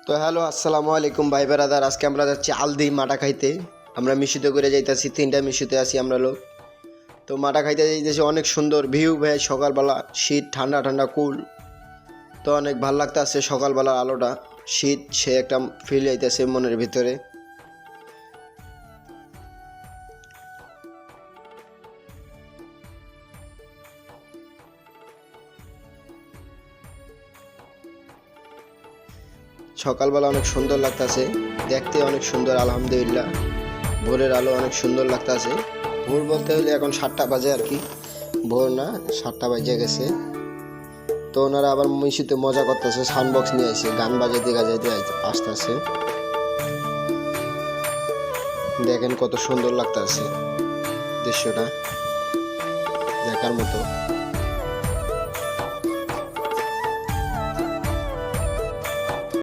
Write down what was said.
তো হ্যালো, আসসালামু আলাইকুম ভাই ব্রাদার। আজকে আমরা যাচ্ছি আলদি মাটা খাইতে। আমরা মিশুতে করে যাইতেছি, 3টা মিশুতে আছি আমরা লোক। তো মাটা খাইতে যাইতেছি, অনেক সুন্দর ভিউ ভাই। সকালবেলা শীত, ঠান্ডা ঠান্ডা কুল। তো অনেক ভালো লাগতেছে সকালবেলার আলোটা। শীত সে একটা ফিল আইতেছে মনের ভিতরে। সকালবেলা অনেক সুন্দর লাগতেছে, দেখতে অনেক সুন্দর আলহামদুলিল্লাহ। ভোরের আলো অনেক সুন্দর লাগতেছে। ভোর বলতে হলে এখন 7টা বাজে আর কি, ভোর না 7টা বাজে গেছে। তো ওনারা আবার মিশুতে মজা করতেছে, সাউন্ড বক্স নিয়ে আসে, গান বাজাইতে গাজাইতে আসতেছে। দেখেন কত সুন্দর লাগতেছে দৃশ্যটা, দেখার মতো।